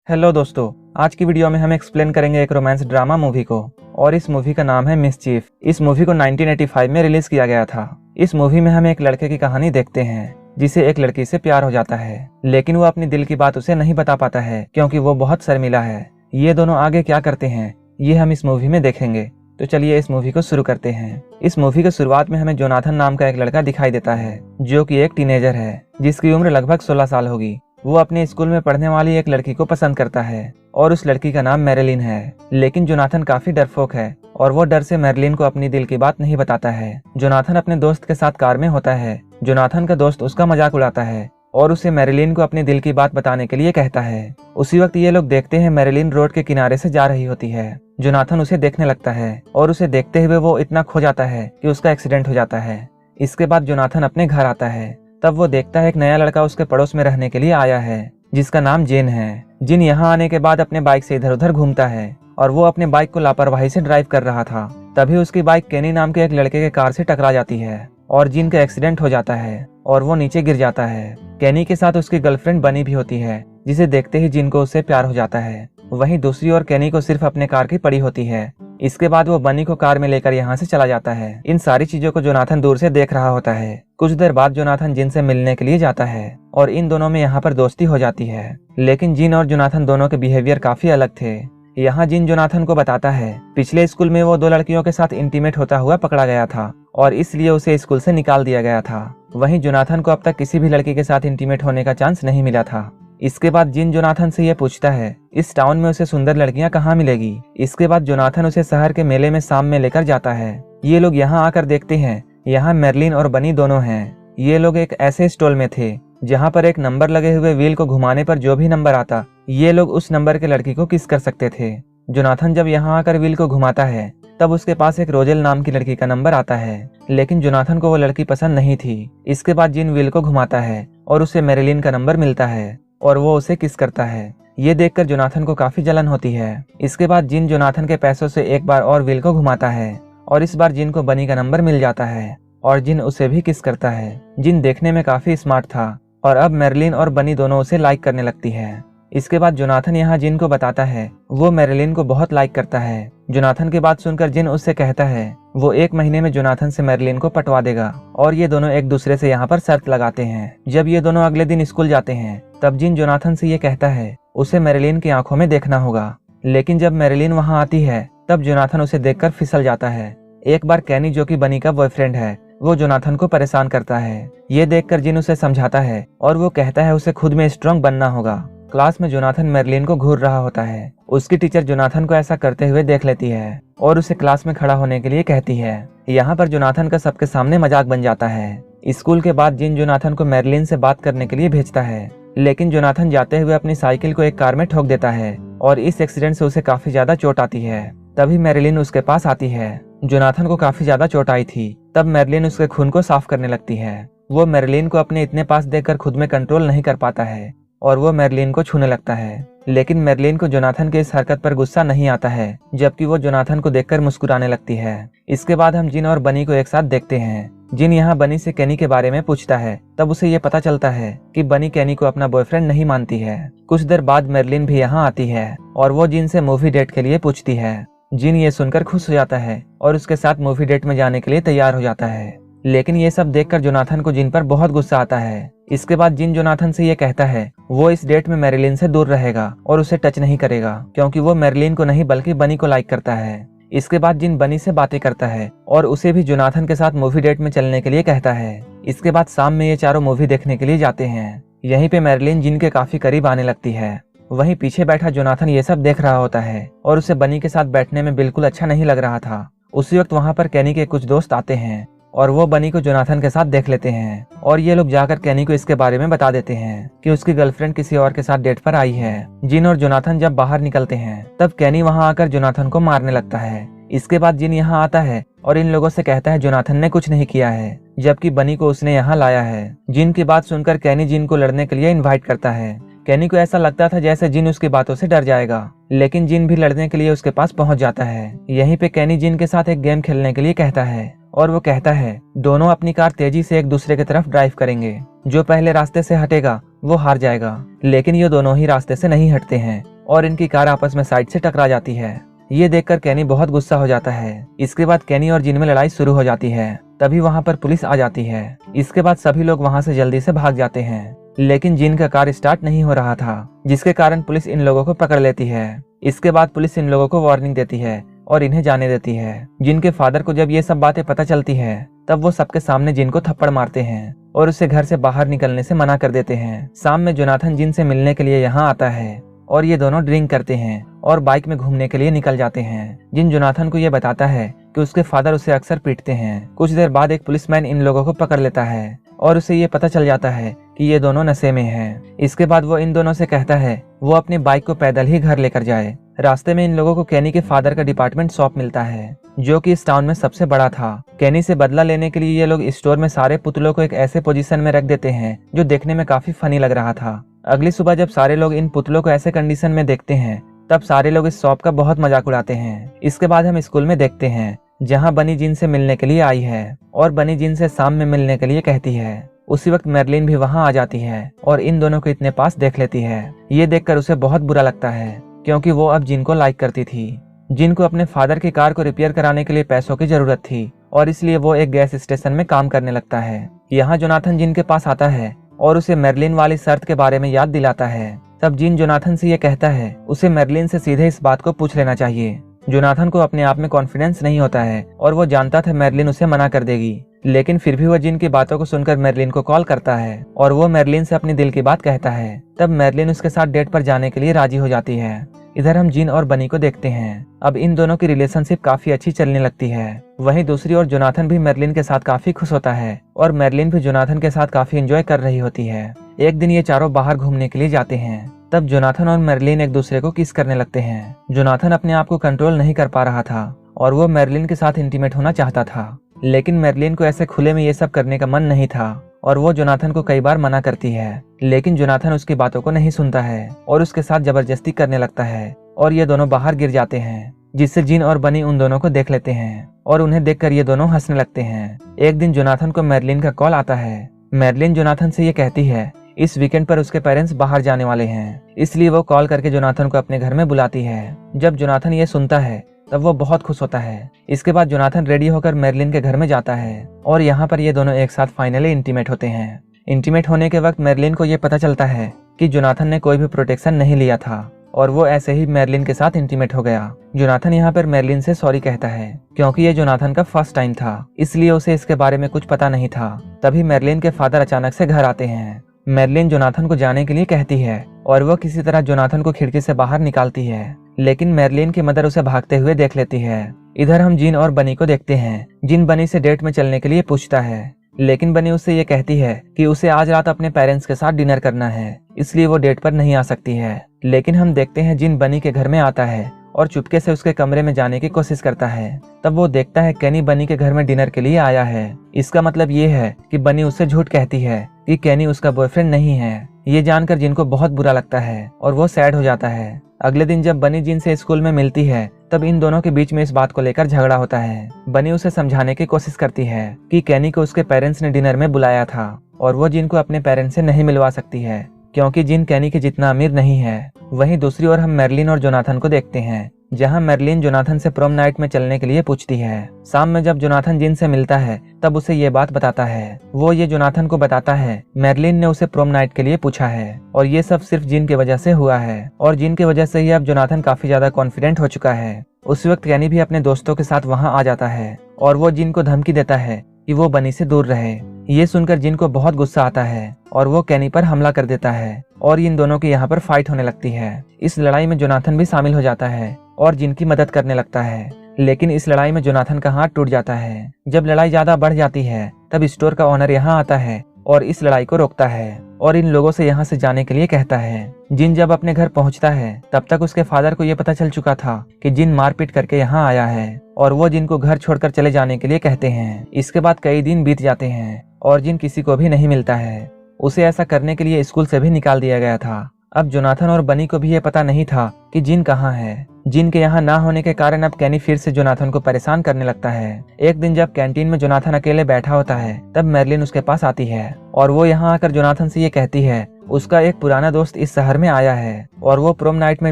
Hello दोस्तों, आज की वीडियो में हम एक्सप्लेन करेंगे एक रोमांस ड्रामा मूवी को और इस मूवी का नाम है मिसचीफ। इस मूवी को 1985 में रिलीज किया गया था। इस मूवी में हम एक लड़के की कहानी देखते हैं जिसे एक लड़की से प्यार हो जाता है, लेकिन वो अपनी दिल की बात उसे नहीं बता पाता है क्योंकि वो बहुत शर्मिला है। ये दोनों आगे क्या करते हैं ये हम इस मूवी में देखेंगे। तो चलिए इस मूवी को शुरू करते हैं। इस मूवी की शुरुआत में हमें जोनाथन नाम का एक लड़का दिखाई देता है जो कि एक टीनेजर है जिसकी उम्र लगभग 16 साल होगी। वो अपने स्कूल में पढ़ने वाली एक लड़की को पसंद करता है और उस लड़की का नाम मैरिलिन है। लेकिन जोनाथन काफी डरपोक है और वो डर से मैरिलिन को अपनी दिल की बात नहीं बताता है। जोनाथन अपने दोस्त के साथ कार में होता है। जोनाथन का दोस्त उसका मजाक उड़ाता है और उसे मैरिलिन को अपनी दिल की बात बताने के लिए कहता है। उसी वक्त ये लोग देखते हैं मैरिलिन रोड के किनारे से जा रही होती है। जोनाथन उसे देखने लगता है और उसे देखते हुए वो इतना खो जाता है कि उसका एक्सीडेंट हो जाता है। इसके बाद जोनाथन अपने घर आता है। तब वो देखता है एक नया लड़का उसके पड़ोस में रहने के लिए आया है जिसका नाम जेन है। जिन यहाँ आने के बाद अपने बाइक से इधर उधर घूमता है और वो अपने बाइक को लापरवाही से ड्राइव कर रहा था। तभी उसकी बाइक केनी नाम के एक लड़के के कार से टकरा जाती है और जिन का एक्सीडेंट हो जाता है और वो नीचे गिर जाता है। केनी के साथ उसकी गर्लफ्रेंड बनी भी होती है जिसे देखते ही जिन को उससे प्यार हो जाता है। वहीं दूसरी ओर केनी को सिर्फ अपने कार की पड़ी होती है। इसके बाद वो बनी को कार में लेकर यहाँ से चला जाता है। इन सारी चीजों को जोनाथन दूर से देख रहा होता है। कुछ देर बाद जोनाथन जिन से मिलने के लिए जाता है और इन दोनों में यहाँ पर दोस्ती हो जाती है। लेकिन जिन और जोनाथन दोनों के बिहेवियर काफी अलग थे। यहाँ जिन जोनाथन को बताता है पिछले स्कूल में वो 2 लड़कियों के साथ इंटीमेट होता हुआ पकड़ा गया था और इसलिए उसे स्कूल से निकाल दिया गया था। वहीं जोनाथन को अब तक किसी भी लड़की के साथ इंटीमेट होने का चांस नहीं मिला था। इसके बाद जिन जोनाथन से ये पूछता है इस टाउन में उसे सुंदर लड़कियां कहाँ मिलेगी। इसके बाद जोनाथन उसे शहर के मेले में शाम में लेकर जाता है। ये लोग यहाँ आकर देखते हैं यहाँ मैरिलिन और बनी दोनों हैं। ये लोग एक ऐसे स्टॉल में थे जहाँ पर एक नंबर लगे हुए व्हील को घुमाने पर जो भी नंबर आता ये लोग उस नंबर के लड़की को किस कर सकते थे। जोनाथन जब यहाँ आकर व्हील को घुमाता है तब उसके पास एक रोजेल नाम की लड़की का नंबर आता है, लेकिन जोनाथन को वो लड़की पसंद नहीं थी। इसके बाद जिन व्हील को घुमाता है और उसे मैरिलिन का नंबर मिलता है और वो उसे किस करता है। ये देखकर जोनाथन को काफी जलन होती है। इसके बाद जिन जोनाथन के पैसों से एक बार और व्हील को घुमाता है और इस बार जिन को बनी का नंबर मिल जाता है और जिन उसे भी किस करता है। जिन देखने में काफी स्मार्ट था और अब मैरिलिन और बनी दोनों उसे लाइक करने लगती है। इसके बाद जोनाथन यहाँ जिन को बताता है वो मैरिलिन को बहुत लाइक करता है। जोनाथन की बात सुनकर जिन उससे कहता है वो 1 महीने में जोनाथन से मैरिलिन को पटवा देगा और ये दोनों एक दूसरे से यहाँ पर शर्त लगाते हैं। जब ये दोनों अगले दिन स्कूल जाते हैं तब जिन जोनाथन से ये कहता है उसे मैरिलिन की आंखों में देखना होगा। लेकिन जब मैरिलिन वहाँ आती है तब जोनाथन उसे देखकर फिसल जाता है। एक बार कैनी जो कि बनी का बॉयफ्रेंड है वो जोनाथन को परेशान करता है। ये देखकर जिन उसे समझाता है और वो कहता है उसे खुद में स्ट्रांग बनना होगा। क्लास में जोनाथन मैरिलिन को घूर रहा होता है। उसकी टीचर जोनाथन को ऐसा करते हुए देख लेती है और उसे क्लास में खड़ा होने के लिए कहती है। यहाँ पर जोनाथन का सबके सामने मजाक बन जाता है। स्कूल के बाद जिन जोनाथन को मैरिलिन से बात करने के लिए भेजता है, लेकिन जोनाथन जाते हुए अपनी साइकिल को एक कार में ठोक देता है और इस एक्सीडेंट से उसे काफी ज्यादा चोट आती है। तभी मैरिलिन उसके पास आती है। जोनाथन को काफी ज्यादा चोट आई थी। तब मैरिलिन उसके खून को साफ करने लगती है। वो मैरिलिन को अपने इतने पास देखकर खुद में कंट्रोल नहीं कर पाता है और वो मैरिलिन को छूने लगता है। लेकिन मैरिलिन को जोनाथन के इस हरकत पर गुस्सा नहीं आता है, जबकि वो जोनाथन को देखकर मुस्कुराने लगती है। इसके बाद हम जिन और बनी को एक साथ देखते हैं। जिन यहाँ बनी से केनी के बारे में पूछता है तब उसे ये पता चलता है कि बनी केनी को अपना बॉयफ्रेंड नहीं मानती है। कुछ देर बाद मैरिलिन भी यहाँ आती है और वो जिन से मूवी डेट के लिए पूछती है। जिन ये सुनकर खुश हो जाता है और उसके साथ मूवी डेट में जाने के लिए तैयार हो जाता है। लेकिन ये सब देखकर जोनाथन को जिन पर बहुत गुस्सा आता है। इसके बाद जिन जोनाथन से ये कहता है वो इस डेट में मैरिलिन से दूर रहेगा और उसे टच नहीं करेगा क्योंकि वो मैरिलिन को नहीं बल्कि बनी को लाइक करता है। इसके बाद जिन बनी से बातें करता है और उसे भी जोनाथन के साथ मूवी डेट में चलने के लिए कहता है। इसके बाद शाम में ये चारों मूवी देखने के लिए जाते हैं। यहीं पे मैरिलिन जिन के काफी करीब आने लगती है। वहीं पीछे बैठा जोनाथन ये सब देख रहा होता है और उसे बनी के साथ बैठने में बिल्कुल अच्छा नहीं लग रहा था। उसी वक्त वहाँ पर केनी के कुछ दोस्त आते हैं और वो बनी को जोनाथन के साथ देख लेते हैं और ये लोग जाकर केनी को इसके बारे में बता देते हैं कि उसकी गर्लफ्रेंड किसी और के साथ डेट पर आई है। जिन और जोनाथन जब बाहर निकलते हैं तब केनी वहाँ आकर जोनाथन को मारने लगता है। इसके बाद जिन यहाँ आता है और इन लोगों से कहता है जोनाथन ने कुछ नहीं किया है, जबकि बनी को उसने यहाँ लाया है। जिन की बात सुनकर केनी जिन को लड़ने के लिए इन्वाइट करता है। केनी को ऐसा लगता था जैसे जिन उसकी बातों से डर जाएगा, लेकिन जिन भी लड़ने के लिए उसके पास पहुंच जाता है। यहीं पे केनी जिन के साथ एक गेम खेलने के लिए कहता है और वो कहता है दोनों अपनी कार तेजी से एक दूसरे की तरफ ड्राइव करेंगे। जो पहले रास्ते से हटेगा वो हार जाएगा। लेकिन ये दोनों ही रास्ते से नहीं हटते हैं। और इनकी कार आपस में साइड से टकरा जाती है। ये देखकर केनी बहुत गुस्सा हो जाता है। इसके बाद केनी और जिन में लड़ाई शुरू हो जाती है। तभी वहाँ पर पुलिस आ जाती है। इसके बाद सभी लोग वहाँ से जल्दी से भाग जाते हैं, लेकिन जिन का कार स्टार्ट नहीं हो रहा था, जिसके कारण पुलिस इन लोगों को पकड़ लेती है। इसके बाद पुलिस इन लोगों को वार्निंग देती है और इन्हें जाने देती है। जिनके फादर को जब ये सब बातें पता चलती है, तब वो सबके सामने जिन को थप्पड़ मारते हैं और उसे घर से बाहर निकलने से मना कर देते हैं। शाम में जोनाथन जिन से मिलने के लिए यहाँ आता है और ये दोनों ड्रिंक करते हैं और बाइक में घूमने के लिए निकल जाते हैं। जिन जोनाथन को ये बताता है कि उसके फादर उसे अक्सर पीटते हैं। कुछ देर बाद एक पुलिसमैन इन लोगों को पकड़ लेता है और उसे ये पता चल जाता है कि ये दोनों नशे में हैं। इसके बाद वो इन दोनों से कहता है वो अपनी बाइक को पैदल ही घर लेकर जाए। रास्ते में इन लोगों को केनी के फादर का डिपार्टमेंट शॉप मिलता है, जो कि इस टाउन में सबसे बड़ा था। केनी से बदला लेने के लिए ये लोग स्टोर में सारे पुतलों को एक ऐसे पोजीशन में रख देते हैं जो देखने में काफी फनी लग रहा था। अगली सुबह जब सारे लोग इन पुतलों को ऐसे कंडीशन में देखते हैं, तब सारे लोग इस शॉप का बहुत मजाक उड़ाते हैं। इसके बाद हम स्कूल में देखते हैं, जहाँ बनी जिन से मिलने के लिए आई है और बनी जिन से शाम में मिलने के लिए कहती है। उसी वक्त मैरलिन भी वहाँ आ जाती है और इन दोनों को इतने पास देख लेती है। ये देखकर उसे बहुत बुरा लगता है, क्योंकि वो अब जिन को लाइक करती थी। जिन को अपने फादर की कार को रिपेयर कराने के लिए पैसों की जरूरत थी और इसलिए वो एक गैस स्टेशन में काम करने लगता है। यहाँ जोनाथन जिन के पास आता है और उसे मैरलिन वाली शर्त के बारे में याद दिलाता है। तब जिन जोनाथन से ये कहता है उसे मैरलिन से सीधे इस बात को पूछ लेना चाहिए। जोनाथन को अपने आप में कॉन्फिडेंस नहीं होता है और वो जानता था मैरलिन उसे मना कर देगी, लेकिन फिर भी वो जिन की बातों को सुनकर मैरलिन को कॉल करता है और वो मैरलिन से अपनी दिल की बात कहता है। तब मैरलिन उसके साथ डेट पर जाने के लिए राजी हो जाती है। इधर हम जिन और बनी को देखते हैं। अब इन दोनों की रिलेशनशिप काफी अच्छी चलने लगती है। वहीं दूसरी ओर जोनाथन भी मैरलिन के साथ काफी खुश होता है और मैरलिन भी जोनाथन के साथ काफी एंजॉय कर रही होती है। एक दिन ये चारों बाहर घूमने के लिए जाते हैं। तब जोनाथन और मैरलिन एक दूसरे को किस करने लगते हैं। जोनाथन अपने आप को कंट्रोल नहीं कर पा रहा था और वो मैरलिन के साथ इंटीमेट होना चाहता था, लेकिन मैरलिन को ऐसे खुले में ये सब करने का मन नहीं था और वो जोनाथन को कई बार मना करती है, लेकिन जोनाथन उसकी बातों को नहीं सुनता है और उसके साथ जबरदस्ती करने लगता है और ये दोनों बाहर गिर जाते हैं, जिससे जिन और बनी उन दोनों को देख लेते हैं और उन्हें देखकर ये दोनों हंसने लगते हैं। एक दिन जोनाथन को मैरलिन का कॉल आता है। मैरलिन जोनाथन से ये कहती है इस वीकेंड पर उसके पेरेंट्स बाहर जाने वाले हैं, इसलिए वो कॉल करके जोनाथन को अपने घर में बुलाती है। जब जोनाथन ये सुनता है तब वो बहुत खुश होता है। इसके बाद जोनाथन रेडी होकर मैरलिन के घर में जाता है और यहाँ पर ये दोनों एक साथ फाइनली इंटीमेट होते हैं। इंटीमेट होने के वक्त मैरलिन को ये पता चलता है कि जोनाथन ने कोई भी प्रोटेक्शन नहीं लिया था और वो ऐसे ही मैरलिन के साथ इंटीमेट हो गया। जोनाथन यहाँ पर मैरलिन से सॉरी कहता है, क्योंकि ये जोनाथन का फर्स्ट टाइम था, इसलिए उसे इसके बारे में कुछ पता नहीं था। तभी मैरलिन के फादर अचानक से घर आते हैं। मैरलिन जोनाथन को जाने के लिए कहती है और वो किसी तरह जोनाथन को खिड़की से बाहर निकालती है, लेकिन मैरलिन की मदर उसे भागते हुए देख लेती है। इधर हम जिन और बनी को देखते हैं। जिन बनी से डेट में चलने के लिए पूछता है, लेकिन बनी उससे ये कहती है कि उसे आज रात अपने पेरेंट्स के साथ डिनर करना है, इसलिए वो डेट पर नहीं आ सकती है। लेकिन हम देखते हैं जिन बनी के घर में आता है और चुपके से उसके कमरे में जाने की कोशिश करता है। तब वो देखता है केनी बनी के घर में डिनर के लिए आया है। इसका मतलब ये है कि बनी उससे झूठ कहती है कि केनी उसका बॉयफ्रेंड नहीं है। ये जानकर जिन को बहुत बुरा लगता है और वो सैड हो जाता है। अगले दिन जब बनी जिन से स्कूल में मिलती है, तब इन दोनों के बीच में इस बात को लेकर झगड़ा होता है। बनी उसे समझाने की कोशिश करती है कि केनी को उसके पेरेंट्स ने डिनर में बुलाया था और वो जिन को अपने पेरेंट्स से नहीं मिलवा सकती है, क्योंकि जिन केनी के जितना अमीर नहीं है। वहीं दूसरी ओर हम मैरलिन और जोनाथन को देखते हैं, जहां मैरलिन जोनाथन से प्रोम नाइट में चलने के लिए पूछती है। शाम में जब जोनाथन जिन से मिलता है, तब उसे ये बात बताता है। वो ये जोनाथन को बताता है मैरलिन ने उसे प्रोम नाइट के लिए पूछा है और ये सब सिर्फ जिन की वजह से हुआ है और जिन की वजह से ही अब जोनाथन काफी ज्यादा कॉन्फिडेंट हो चुका है। उस वक्त केनी भी अपने दोस्तों के साथ वहाँ आ जाता है और वो जिन को धमकी देता है कि वो बनी से दूर रहे। ये सुनकर जिन को बहुत गुस्सा आता है और वो केनी पर हमला कर देता है और इन दोनों की यहाँ पर फाइट होने लगती है। इस लड़ाई में जोनाथन भी शामिल हो जाता है और जिन की मदद करने लगता है, लेकिन इस लड़ाई में जोनाथन का हाथ टूट जाता है। जब लड़ाई ज्यादा बढ़ जाती है, तब स्टोर का ओनर यहाँ आता है और इस लड़ाई को रोकता है और इन लोगों से यहाँ से जाने के लिए कहता है। जिन जब अपने घर पहुँचता है, तब तक उसके फादर को ये पता चल चुका था कि जिन मारपीट करके यहाँ आया है और वो जिन को घर छोड़कर चले जाने के लिए कहते हैं। इसके बाद कई दिन बीत जाते हैं और जिन किसी को भी नहीं मिलता है। उसे ऐसा करने के लिए स्कूल से भी निकाल दिया गया था। अब जोनाथन और बनी को भी ये पता नहीं था कि जिन कहाँ है। जिन के यहाँ ना होने के कारण अब केनी फिर से जोनाथन को परेशान करने लगता है। एक दिन जब कैंटीन में जोनाथन अकेले बैठा होता है, तब मैरलिन उसके पास आती है और वो यहाँ आकर जोनाथन से ये कहती है उसका एक पुराना दोस्त इस शहर में आया है और वो प्रोम नाइट में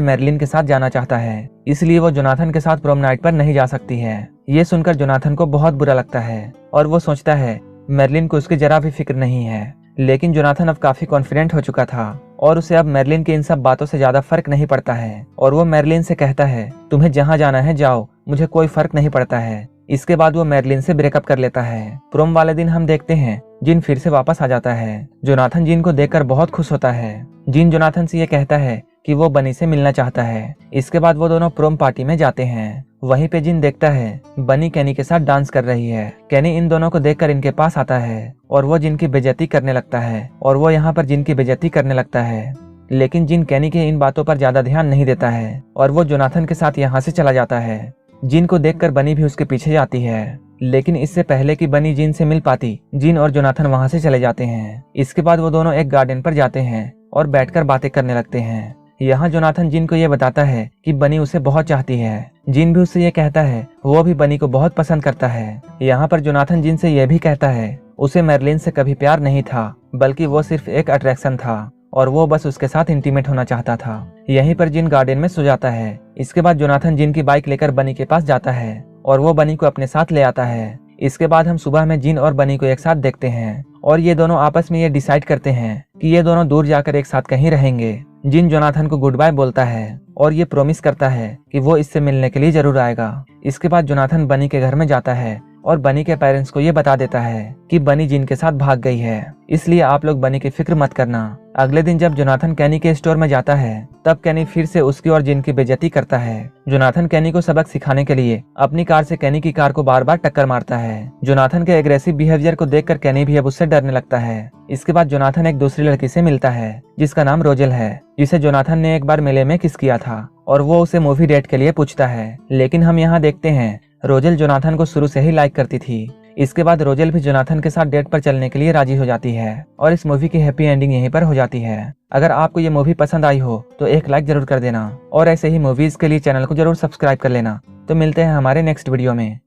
मैरिलिन के साथ जाना चाहता है, इसलिए वो जोनाथन के साथ प्रोम नाइट पर नहीं जा सकती है। ये सुनकर जोनाथन को बहुत बुरा लगता है और वो सोचता है मैरिलिन को उसकी जरा भी फिक्र नहीं है। लेकिन जोनाथन अब काफी कॉन्फिडेंट हो चुका था और उसे अब मैरिलिन की इन सब बातों से ज्यादा फर्क नहीं पड़ता है और वो मैरिलिन से कहता है तुम्हें जहाँ जाना है जाओ, मुझे कोई फर्क नहीं पड़ता है। इसके बाद वो मैरिलिन से ब्रेकअप कर लेता है। प्रोम वाले दिन हम देखते हैं जिन फिर से वापस आ जाता है। जोनाथन जिन को देखकर बहुत खुश होता है। जिन जोनाथन से ये कहता है कि वो बनी से मिलना चाहता है। इसके बाद वो दोनों प्रोम पार्टी में जाते हैं। वहीं पे जिन देखता है बनी कैनी के साथ डांस कर रही है। कैनी इन दोनों को देखकर इनके पास आता है और वो जिनकी बेइज्जती करने लगता है और वो यहाँ पर जिनकी बेइज्जती करने लगता है। लेकिन जिन कैनी के इन बातों पर ज्यादा ध्यान नहीं देता है और वो जोनाथन के साथ यहाँ से चला जाता है। जिन को देखकर बनी भी उसके पीछे जाती है, लेकिन इससे पहले कि बनी जिन से मिल पाती, जिन और जोनाथन वहां से चले जाते हैं। इसके बाद वो दोनों एक गार्डन पर जाते हैं और बैठकर बातें करने लगते हैं। यहाँ जोनाथन जिन को ये बताता है कि बनी उसे बहुत चाहती है। जिन भी उससे ये कहता है वो भी बनी को बहुत पसंद करता है। यहाँ पर जोनाथन जिन से ये भी कहता है उसे मैरिलिन से कभी प्यार नहीं था, बल्कि वो सिर्फ एक अट्रैक्शन था और वो बस उसके साथ इंटीमेट होना चाहता था। यहीं पर जिन गार्डन में सो जाता है। इसके बाद जोनाथन जिन की बाइक लेकर बनी के पास जाता है और वो बनी को अपने साथ ले आता है। इसके बाद हम सुबह में जिन और बनी को एक साथ देखते हैं और ये दोनों आपस में ये डिसाइड करते हैं कि ये दोनों दूर जाकर एक साथ कहीं रहेंगे। जिन जोनाथन को गुड बाय बोलता है और ये प्रॉमिस करता है कि वो इससे मिलने के लिए जरूर आएगा। इसके बाद जोनाथन बनी के घर में जाता है और बनी के पेरेंट्स को ये बता देता है कि बनी जिन के साथ भाग गई है, इसलिए आप लोग बनी की फिक्र मत करना। अगले दिन जब जोनाथन कैनी के स्टोर में जाता है तब कैनी फिर से उसकी और जिन की बेइज्जती करता है। जोनाथन कैनी को सबक सिखाने के लिए अपनी कार से कैनी की कार को बार बार टक्कर मारता है। जोनाथन के एग्रेसिव बिहेवियर को देखकर कैनी भी अब उससे डरने लगता है। इसके बाद जोनाथन एक दूसरी लड़की से मिलता है जिसका नाम रोजेल है, जिसे जोनाथन ने एक बार मेले में किस किया था और वो उसे मूवी डेट के लिए पूछता है। लेकिन हम यहाँ देखते हैं रोजेल जोनाथन को शुरू से ही लाइक करती थी। इसके बाद रोजेल भी जोनाथन के साथ डेट पर चलने के लिए राजी हो जाती है और इस मूवी की हैप्पी एंडिंग यहीं पर हो जाती है। अगर आपको ये मूवी पसंद आई हो तो एक लाइक जरूर कर देना और ऐसे ही मूवीज के लिए चैनल को जरूर सब्सक्राइब कर लेना। तो मिलते हैं हमारे नेक्स्ट वीडियो में।